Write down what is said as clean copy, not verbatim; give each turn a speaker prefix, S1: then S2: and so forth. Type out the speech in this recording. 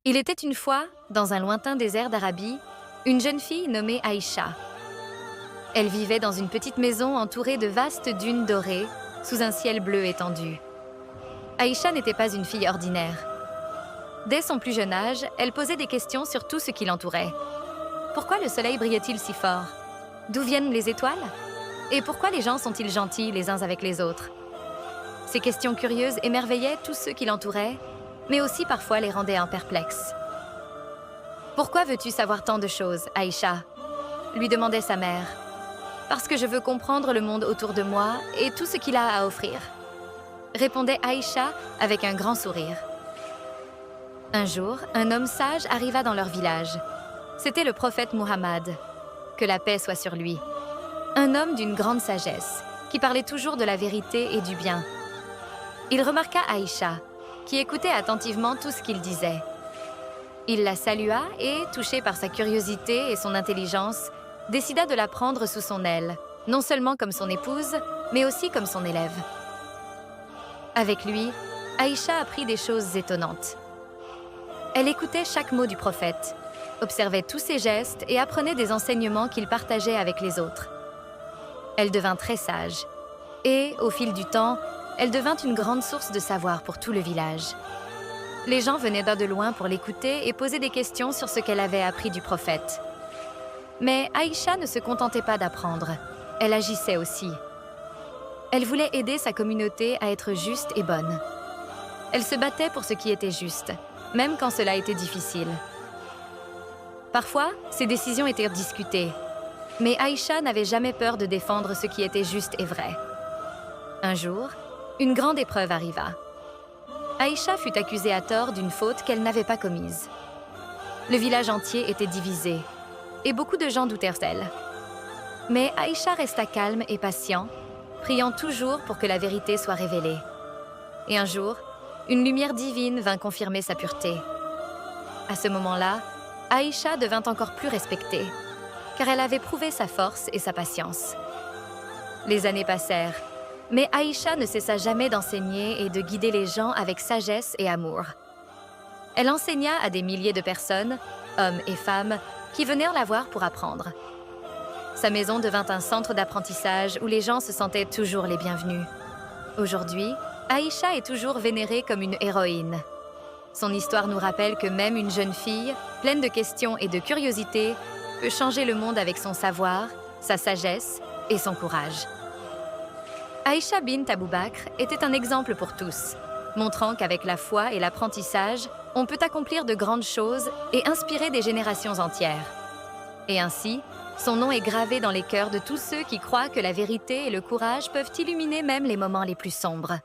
S1: Il était une fois, dans un lointain désert d'Arabie, une jeune fille nommée Aïcha. Elle vivait dans une petite maison entourée de vastes dunes dorées, sous un ciel bleu étendu. Aïcha n'était pas une fille ordinaire. Dès son plus jeune âge, elle posait des questions sur tout ce qui l'entourait. Pourquoi le soleil brillait-il si fort? D'où viennent les étoiles? Et pourquoi les gens sont-ils gentils les uns avec les autres? Ces questions curieuses émerveillaient tous ceux qui l'entouraient, mais aussi parfois les rendaient perplexes. « Pourquoi veux-tu savoir tant de choses, Aïcha ?» lui demandait sa mère. « Parce que je veux comprendre le monde autour de moi et tout ce qu'il a à offrir, » répondait Aïcha avec un grand sourire. Un jour, un homme sage arriva dans leur village. C'était le prophète Muhammad. Que la paix soit sur lui. Un homme d'une grande sagesse, qui parlait toujours de la vérité et du bien. Il remarqua Aïcha, qui écoutait attentivement tout ce qu'il disait. Il la salua et, touché par sa curiosité et son intelligence, décida de la prendre sous son aile, non seulement comme son épouse, mais aussi comme son élève. Avec lui, Aïcha apprit des choses étonnantes. Elle écoutait chaque mot du prophète, observait tous ses gestes et apprenait des enseignements qu'il partageait avec les autres. Elle devint très sage et, au fil du temps, elle devint une grande source de savoir pour tout le village. Les gens venaient de loin pour l'écouter et poser des questions sur ce qu'elle avait appris du prophète. Mais Aïcha ne se contentait pas d'apprendre, elle agissait aussi. Elle voulait aider sa communauté à être juste et bonne. Elle se battait pour ce qui était juste, même quand cela était difficile. Parfois, ses décisions étaient discutées, mais Aïcha n'avait jamais peur de défendre ce qui était juste et vrai. Un jour, une grande épreuve arriva. Aïcha fut accusée à tort d'une faute qu'elle n'avait pas commise. Le village entier était divisé, et beaucoup de gens doutèrent d'elle. Mais Aïcha resta calme et patient, priant toujours pour que la vérité soit révélée. Et un jour, une lumière divine vint confirmer sa pureté. À ce moment-là, Aïcha devint encore plus respectée, car elle avait prouvé sa force et sa patience. Les années passèrent, mais Aïcha ne cessa jamais d'enseigner et de guider les gens avec sagesse et amour. Elle enseigna à des milliers de personnes, hommes et femmes, qui vinrent la voir pour apprendre. Sa maison devint un centre d'apprentissage où les gens se sentaient toujours les bienvenus. Aujourd'hui, Aïcha est toujours vénérée comme une héroïne. Son histoire nous rappelle que même une jeune fille, pleine de questions et de curiosité, peut changer le monde avec son savoir, sa sagesse et son courage. Aïcha bint Abou Bakr était un exemple pour tous, montrant qu'avec la foi et l'apprentissage, on peut accomplir de grandes choses et inspirer des générations entières. Et ainsi, son nom est gravé dans les cœurs de tous ceux qui croient que la vérité et le courage peuvent illuminer même les moments les plus sombres.